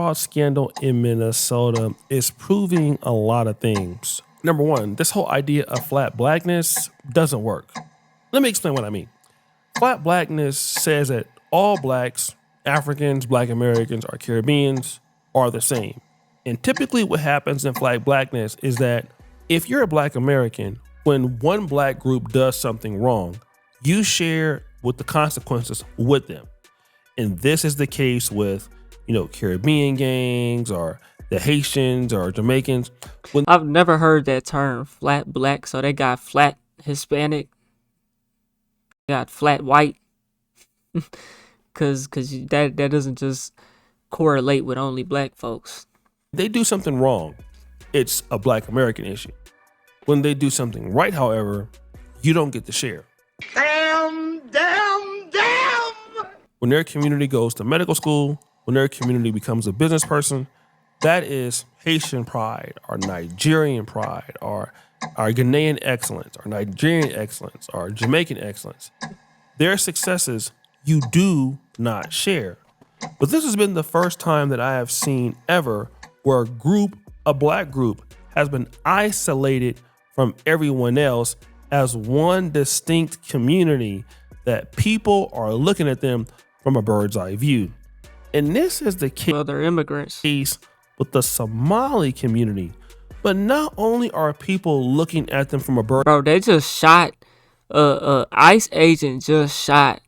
fraud scandal in Minnesota is proving a lot of things. Number one, this whole idea of flat blackness doesn't work. Let me explain what I mean. Flat blackness says that all blacks, Africans, Black Americans, or Caribbeans are the same. And typically what happens in flat blackness is that if you're a Black American, when one black group does something wrong, you share with the consequences with them. And this is the case with, Caribbean gangs or the Haitians or Jamaicans. I've never heard that term, flat black. So they got flat Hispanic, got flat white, cause that doesn't just correlate with only black folks. They do something wrong, it's a Black American issue. When they do something right, however, you don't get to share. Damn! When their community goes to medical school, when their community becomes a business person, that is Haitian pride, or Nigerian pride, or our Ghanaian excellence, or Nigerian excellence, or Jamaican excellence. Their successes you do not share. But this has been the first time that I have seen ever where a black group, has been isolated from everyone else as one distinct community that people are looking at them from a bird's eye view. And this is the case. Well, they're immigrants. With the Somali community. But not only are people looking at them from a bird. Bro, they just shot ICE agent just shot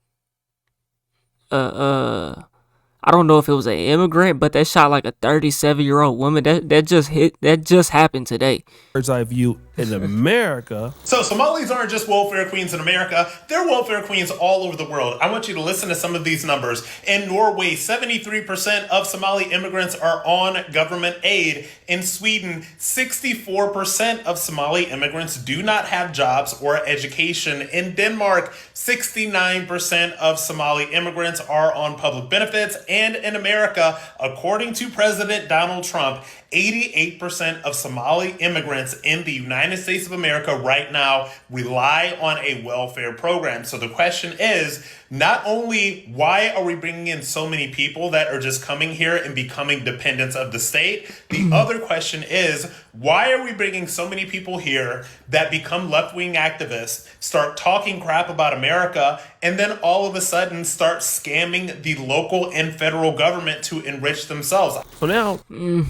I don't know if it was an immigrant, but they shot like a 37-year-old woman. That just happened today. Bird's eye view in America. So Somalis aren't just welfare queens in America, they're welfare queens all over the world. I want you to listen to some of these numbers. In Norway, 73% of Somali immigrants are on government aid. In Sweden, 64% of Somali immigrants do not have jobs or education. In Denmark, 69% of Somali immigrants are on public benefits. And in America, according to President Donald Trump, 88% of Somali immigrants in the United States of America right now rely on a welfare program. So the question is, not only why are we bringing in so many people that are just coming here and becoming dependents of the state? The other question is, why are we bringing so many people here that become left-wing activists, start talking crap about America, and then all of a sudden start scamming the local and federal government to enrich themselves? So now,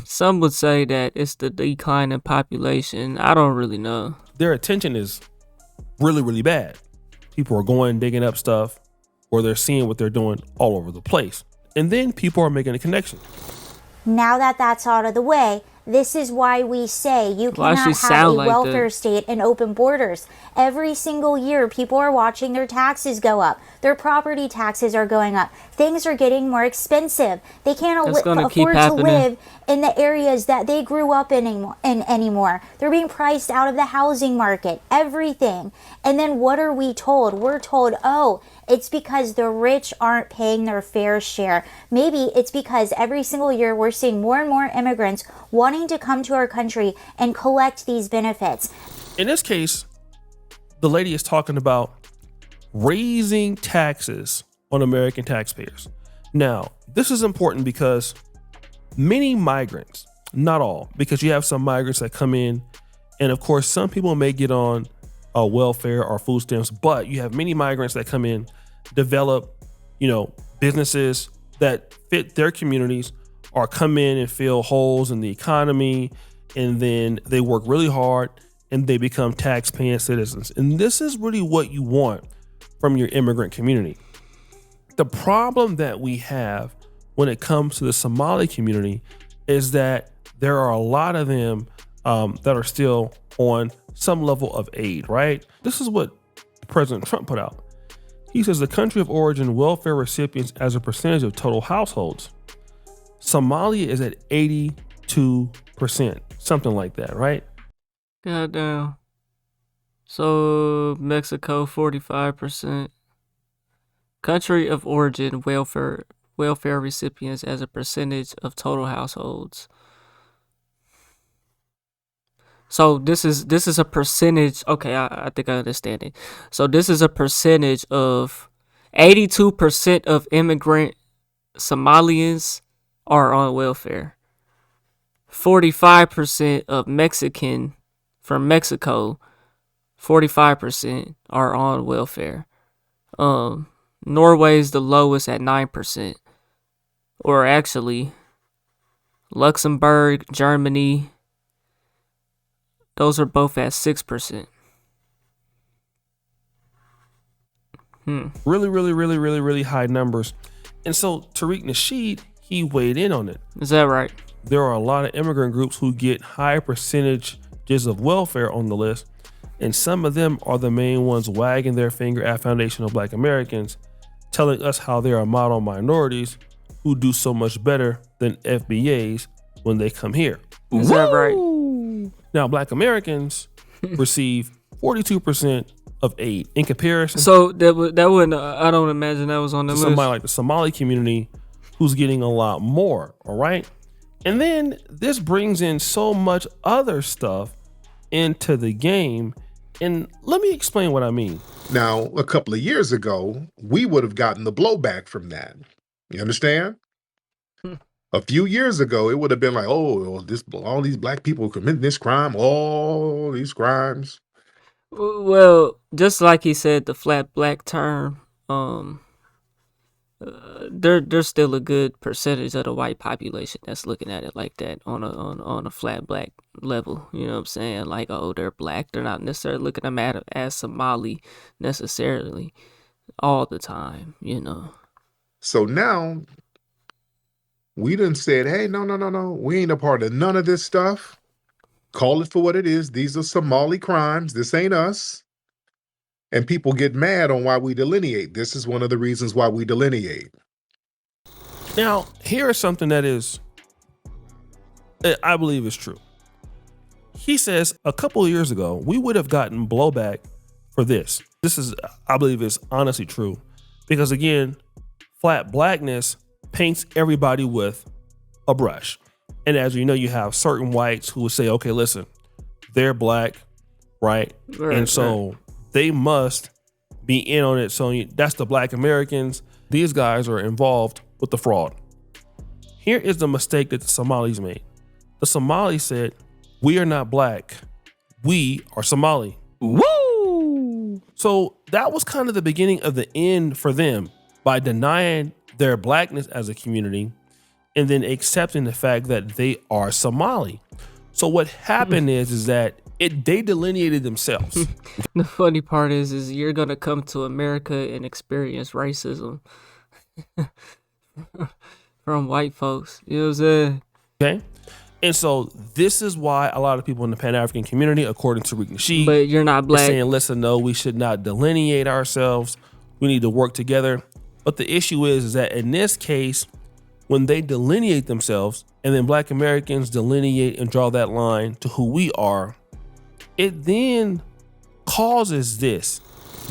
some would say that it's the decline in population. I don't really know. Their attention is really, really bad. People are going, digging up stuff, or they're seeing what they're doing all over the place. And then people are making a connection. Now that that's out of the way, this is why we say you cannot have a welfare state and open borders. Every single year, people are watching their taxes go up. Their property taxes are going up. Things are getting more expensive. They can't afford to live in the areas that they grew up in anymore. They're being priced out of the housing market, everything. And then what are we told? We're told, oh, it's because the rich aren't paying their fair share. Maybe it's because every single year we're seeing more and more immigrants wanting to come to our country and collect these benefits. In this case, the lady is talking about raising taxes on American taxpayers. Now, this is important because many migrants, not all, because you have some migrants that come in, and of course, some people may get on welfare or food stamps, but you have many migrants that come in, develop, businesses that fit their communities, or come in and fill holes in the economy, and then they work really hard and they become tax-paying citizens. And this is really what you want from your immigrant community. The problem that we have when it comes to the Somali community is that there are a lot of them that are still on some level of aid, right? This is what President Trump put out. He says the country of origin welfare recipients as a percentage of total households. Somalia is at 82%, something like that, right? Goddamn. So Mexico 45%. Country of origin welfare recipients as a percentage of total households. So this is a percentage. Okay, I think I understand it. So this is a percentage of 82% of immigrant Somalians are on welfare. 45% of Mexican from Mexico, 45% are on welfare. Norway's the lowest at 9%. Or actually, Luxembourg, Germany, those are both at 6%. Really high numbers. And so Tariq Nasheed, he weighed in on it. Is that right? There are a lot of immigrant groups who get high percentages of welfare on the list, and some of them are the main ones wagging their finger at foundational Black Americans, telling us how they are model minorities who do so much better than FBAs when they come here. Is that right? Now, Black Americans receive 42% of aid in comparison. So that wouldn't. I don't imagine that was on the list. Somebody like the Somali community who's getting a lot more. All right. And then this brings in so much other stuff into the game. And let me explain what I mean. Now, a couple of years ago, we would have gotten the blowback from that. You understand? A few years ago, it would have been like, oh, all these Black people committing this crime, all these crimes. Well, just like he said, the flat black term, there's still a good percentage of the white population that's looking at it like that on a flat black level. You know what I'm saying? Like, oh, they're Black. They're not necessarily looking at them as Somali necessarily all the time, you know. So now we done said, hey, no. We ain't a part of none of this stuff. Call it for what it is. These are Somali crimes. This ain't us. And people get mad on why we delineate. This is one of the reasons why we delineate. Now, here is something that I believe is true. He says a couple of years ago, we would have gotten blowback for this. This is, I believe, is honestly true. Because again, flat blackness paints everybody with a brush. And as you know, you have certain whites who would say, okay, listen, they're Black, right? And so they must be in on it. So that's the Black Americans. These guys are involved with the fraud. Here is the mistake that the Somalis made. The Somalis said, we are not Black. We are Somali. Woo! So that was kind of the beginning of the end for them by denying their Blackness as a community and then accepting the fact that they are Somali. So what happened is that they delineated themselves. The funny part is you're gonna come to America and experience racism from white folks. You know what I'm saying? Okay. And so this is why a lot of people in the Pan-African community, according to Tariq Nasheed, but you're not Black, saying, listen, no, we should not delineate ourselves. We need to work together. But the issue is that in this case, when they delineate themselves and then Black Americans delineate and draw that line to who we are, it then causes this.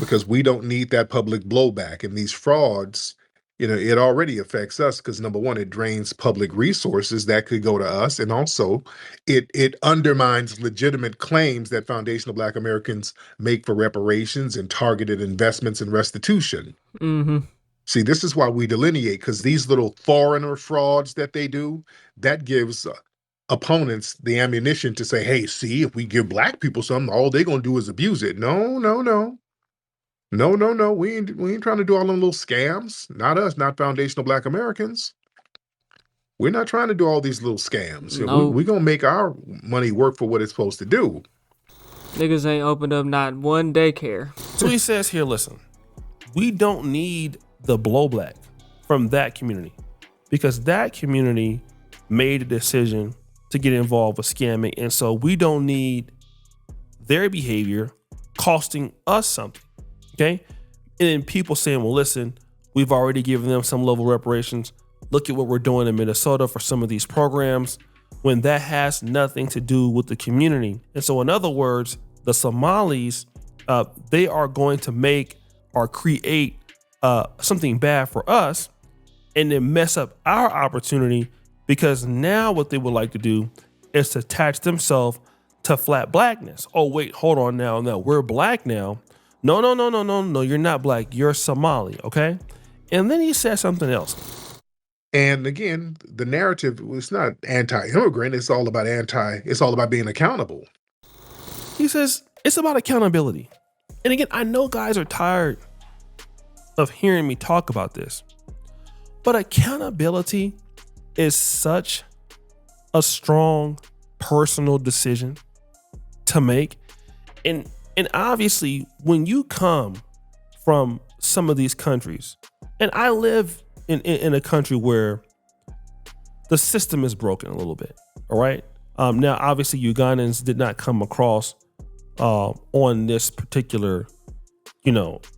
Because we don't need that public blowback. And these frauds, it already affects us because, number one, it drains public resources that could go to us. And also, it undermines legitimate claims that foundational Black Americans make for reparations and targeted investments and restitution. Mm-hmm. See, this is why we delineate, because these little foreigner frauds that they do, that gives opponents the ammunition to say, hey, see, if we give Black people something, all they're going to do is abuse it. No. We ain't trying to do all them little scams. Not us, not foundational Black Americans. We're not trying to do all these little scams. No. We're going to make our money work for what it's supposed to do. Niggas ain't opened up not one daycare. So he says here, listen, we don't need the blowback from that community because that community made a decision to get involved with scamming. And so we don't need their behavior costing us something. Okay. And then people saying, well, listen, we've already given them some level of reparations. Look at what we're doing in Minnesota for some of these programs when that has nothing to do with the community. And so in other words, the Somalis, they are going to make or create something bad for us and then mess up our opportunity because now what they would like to do is to attach themselves to flat blackness. Oh, wait, hold on now. No, we're Black now. No, you're not Black. You're Somali, okay? And then he said something else. And again, the narrative was not anti-immigrant. It's all about being accountable. He says it's about accountability. And again, I know guys are tired of hearing me talk about this, but accountability is such a strong personal decision to make. And obviously, when you come from some of these countries, and I live in a country where the system is broken a little bit. All right. Now, obviously, Ugandans did not come across on this particular, a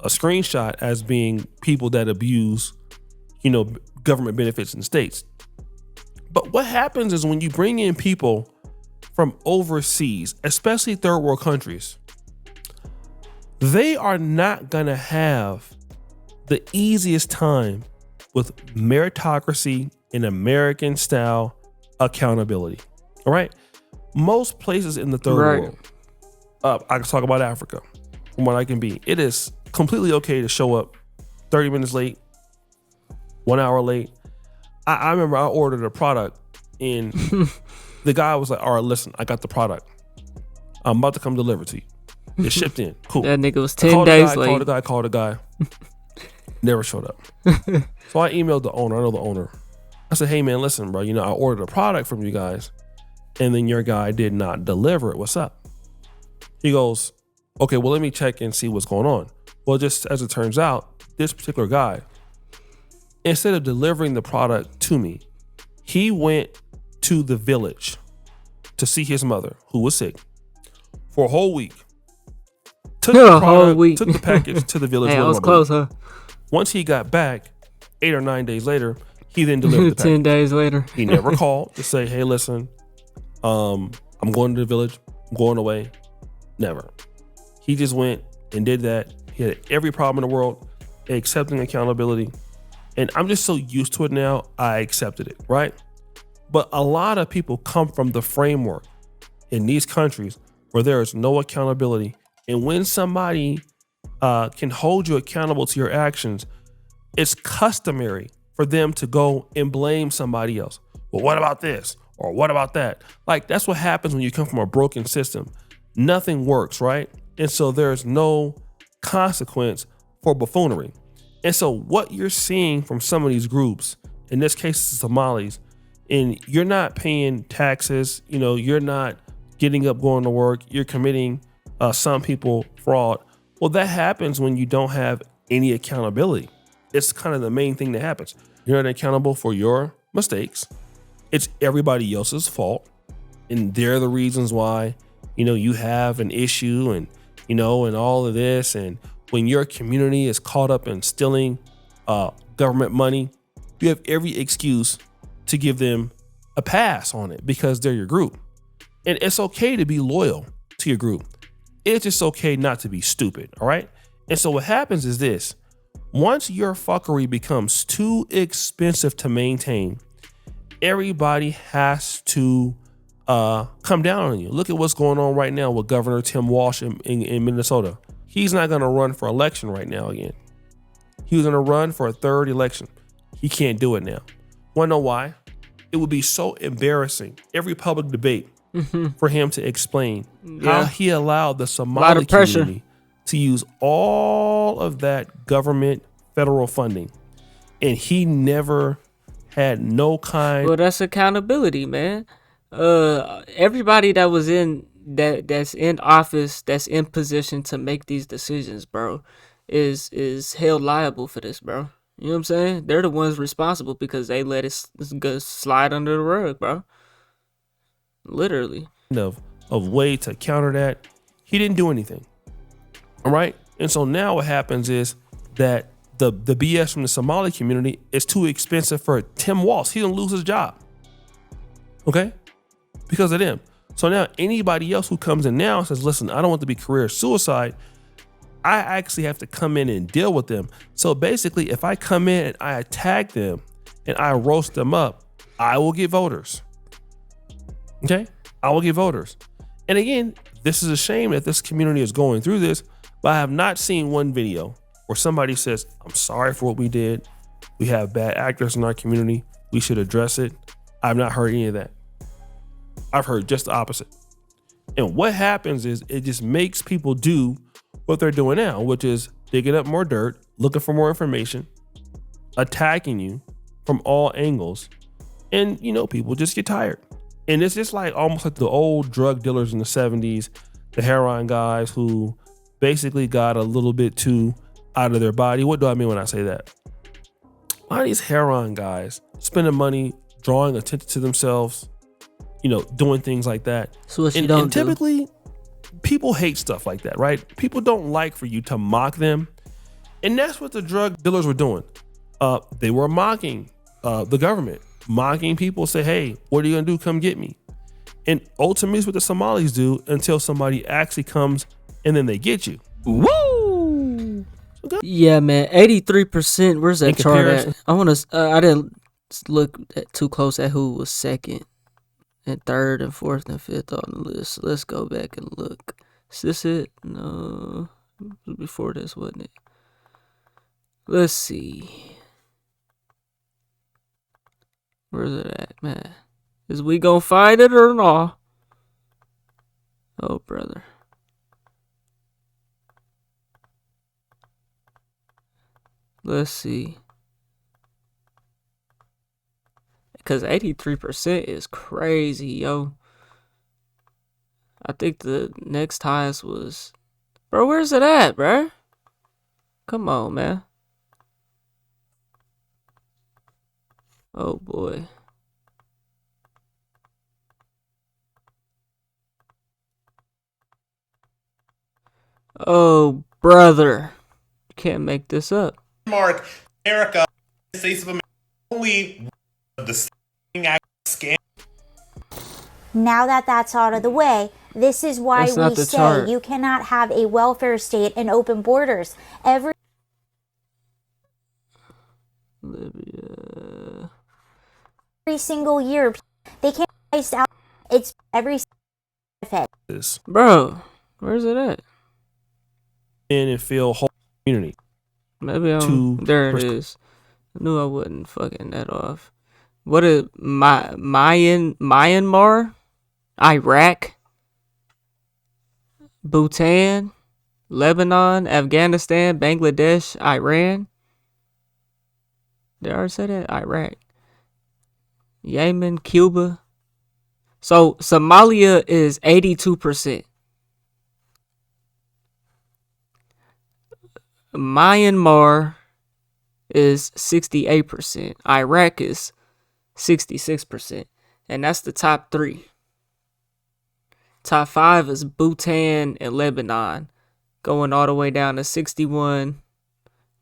screenshot as being people that abuse, government benefits in states. But what happens is when you bring in people from overseas, especially third world countries, they are not going to have the easiest time with meritocracy and American style accountability. All right. Most places in the third world, I can talk about Africa from what I can be. It is completely okay to show up 30 minutes late, 1 hour late. I remember I ordered a product and the guy was like, all right, listen, I got the product. I'm about to come deliver to you. It's shipped in. Cool. That nigga was 10 days late. Called the guy. Never showed up. So I emailed the owner. I know the owner. I said, hey man, listen, bro, I ordered a product from you guys and then your guy did not deliver it. What's up? He goes, okay, well, let me check and see what's going on. Well, just as it turns out, this particular guy, instead of delivering the product to me, he went to the village to see his mother, who was sick, for a whole week. Took the package to the village. Hey, I was close, huh? Once he got back, 8 or 9 days later, he then delivered the package. 10 days later. He never called to say, hey, listen, I'm going to the village. I'm going away. Never. He just went and did that. He had every problem in the world, accepting accountability. And I'm just so used to it now, I accepted it, right? But a lot of people come from the framework in these countries where there is no accountability. And when somebody can hold you accountable to your actions, it's customary for them to go and blame somebody else. Well, what about this? Or what about that? Like, that's what happens when you come from a broken system. Nothing works, right? And so there's no consequence for buffoonery. And so what you're seeing from some of these groups, in this case, the Somalis, and you're not paying taxes, you're not getting up, going to work, you're committing some people fraud. Well, that happens when you don't have any accountability. It's kind of the main thing that happens. You're not accountable for your mistakes. It's everybody else's fault. And they're the reasons why, you have an issue and all of this. And when your community is caught up in stealing government money, you have every excuse to give them a pass on it because they're your group. And it's okay to be loyal to your group. It's just okay not to be stupid, all right? And so what happens is this. Once your fuckery becomes too expensive to maintain, everybody has to come down on you. Look at what's going on right now with Governor Tim Walsh in Minnesota. He's not going to run for election right now again. He was going to run for a third election. He can't do it now. Want to know why? It would be so embarrassing, every public debate, for him to explain how he allowed the Somali community to use all of that government federal funding. And he never had no kind. Well, that's accountability, man. Everybody that was that's in office, that's in position to make these decisions, bro, is held liable for this, bro. You know what I'm saying? They're the ones responsible because they let it slide under the rug, bro. Literally. Of way to counter that, he didn't do anything. All right. And so now what happens is that the BS from the Somali community is too expensive for Tim Walsh. He's gonna lose his job. Okay? Because of them. So now anybody else who comes in now says, listen, I don't want to be career suicide. I actually have to come in and deal with them. So basically, if I come in and I attack them and I roast them up, I will get voters. Okay? I will get voters. And again, this is a shame that this community is going through this, but I have not seen one video where somebody says, I'm sorry for what we did. We have bad actors in our community. We should address it. I've not heard any of that. I've heard just the opposite. And what happens is it just makes people do what they're doing now, which is digging up more dirt, looking for more information, attacking you from all angles. And, people just get tired. And it's just like almost like the old drug dealers in the 70s, the heroin guys who basically got a little bit too out of their body. What do I mean when I say that? A lot of these heroin guys spending money, drawing attention to themselves, doing things like that. So what you don't and typically, people hate stuff like that, right? People don't like for you to mock them. And that's what the drug dealers were doing. They were mocking the government, mocking people, say, hey, what are you going to do? Come get me. And ultimately, it's what the Somalis do until somebody actually comes and then they get you. Woo! Okay. Yeah, man. 83%. Where's that chart at? I didn't look too close at who was second and third and fourth and fifth on the list. Let's go back and look. Is this it? No. It was before this, wasn't it? Let's see. Where's it at, man? Is we gonna find it or not? Oh, brother. Let's see. Because 83% is crazy, yo. I think the next highest was... Bro, where's it at, bro? Come on, man. Oh, boy. Oh, brother. Can't make this up. Denmark, America, States of America, only the scam. Now that that's out of the way, this is why we say chart. You cannot have a welfare state and open borders. Every single year, they can't price out. It's every benefit. Bro, where's it at? And feel whole community. Maybe there it is. I knew I wouldn't fucking that off. What is Myanmar, Iraq, Bhutan, Lebanon, Afghanistan, Bangladesh, Iran. Did I already say that? Iraq, Yemen, Cuba. So Somalia is 82%. Myanmar is 68%. Iraq is 66%. And that's the top three. Top five is Bhutan and Lebanon, going all the way down to 61,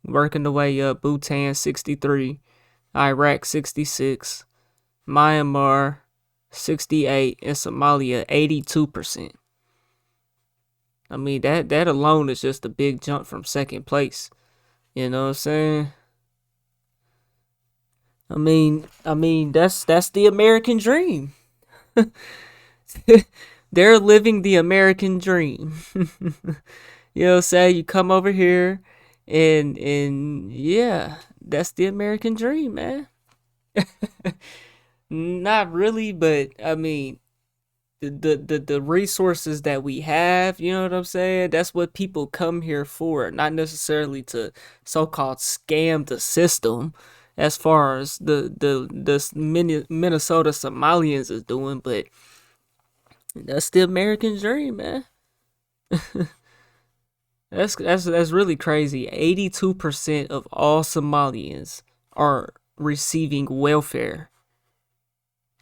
working the way up. Bhutan 63, Iraq 66, Myanmar 68, and Somalia 82%. I mean, that alone is just a big jump from second place. You know what I'm saying? I mean, that's the American dream. They're living the American dream. You know what I'm saying? You come over here and yeah, that's the American dream, man. Not really, but I mean, the resources that we have, you know what I'm saying? That's what people come here for, not necessarily to so-called scam the system as far as the Minnesota Somalians is doing, but that's the American dream, man. That's really crazy. 82% of all Somalians are receiving welfare.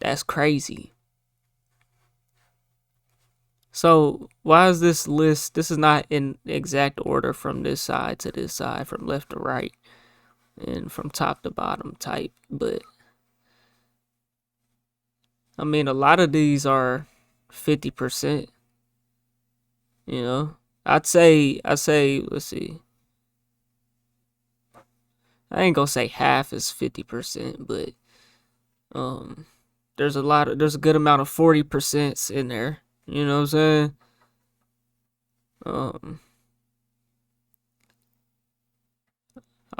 That's crazy. So why is this list? This is not in exact order from this side to this side, from left to right, and from top to bottom type. But I mean, a lot of these are 50%. You know, I'd say, let's see. I ain't gonna say half is 50%, but there's a good amount of 40% in there. You know what I'm saying?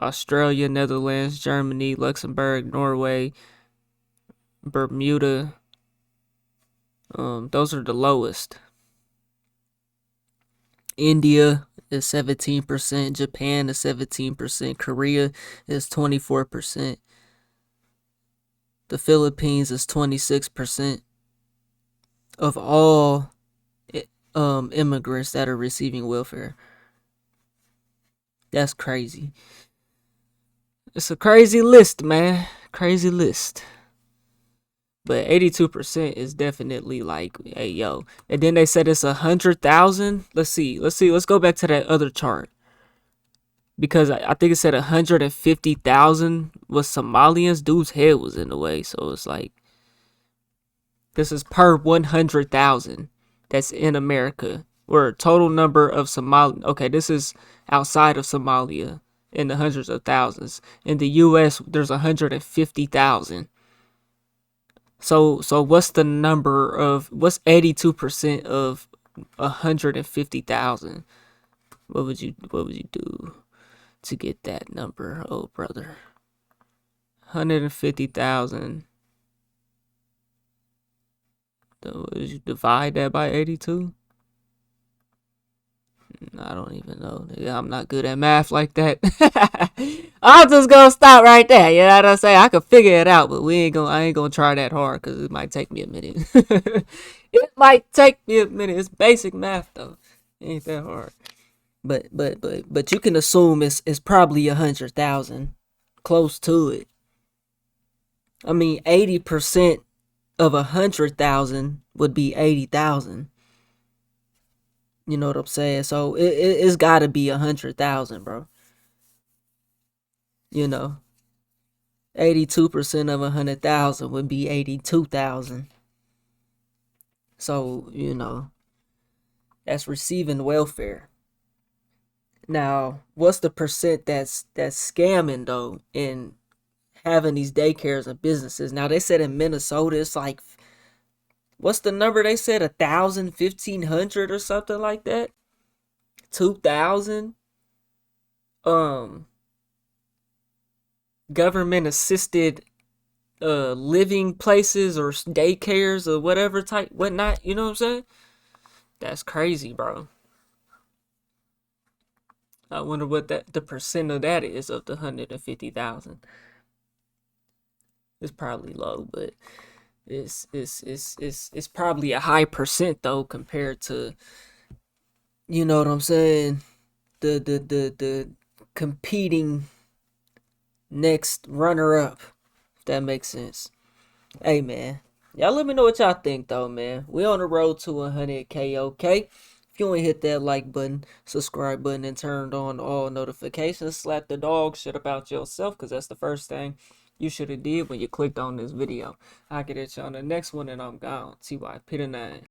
Australia, Netherlands, Germany, Luxembourg, Norway, Bermuda. Those are the lowest. India is 17%, Japan is 17%, Korea is 24%, the Philippines is 26% of all immigrants that are receiving welfare. That's crazy. It's a crazy list, man. Crazy list. But 82% is definitely like, hey, yo. And then they said it's 100,000. Let's see. Let's go back to that other chart. Because I think it said 150,000 was Somalians. Dude's head was in the way. So it's like, this is per 100,000 that's in America. Or total number of Somali. Okay, this is outside of Somalia in the hundreds of thousands. In the U.S., there's 150,000. So what's the number of, what's 82% of 150,000? What would you do to get that number, oh brother? 150,000. Would you divide that by 82? I don't even know. I'm not good at math like that. I'm just gonna stop right there. You know what I'm saying? I could figure it out, but I ain't gonna try that hard because it might take me a minute. It might take me a minute. It's basic math though. It ain't that hard. But you can assume it's probably 100,000, close to it. I mean, 80% of 100,000 would be 80,000. You know what I'm saying? So it's got to be 100,000, bro. You know, 82% of 100,000 would be 82,000. So that's receiving welfare. Now, what's the percent that's scamming though in having these daycares and businesses? Now they said in Minnesota it's like, what's the number they said? 1,000, 1,500 or something like that. 2,000. Government assisted living places or daycares or whatever type, whatnot. You know what I'm saying? That's crazy, bro. I wonder what the percent of that is of the 150,000. It's probably low, but it's probably a high percent though compared to, you know what I'm saying, the competing next runner up, if that makes sense. Hey man, y'all let me know what y'all think though, man. We on the road to 100K, okay? If you ain't hit that like button, subscribe button, and turned on all notifications, slap the dog shit about yourself, because that's the first thing you should have did when you clicked on this video. I'll get at you on the next one, and I'm gone. TY, P9.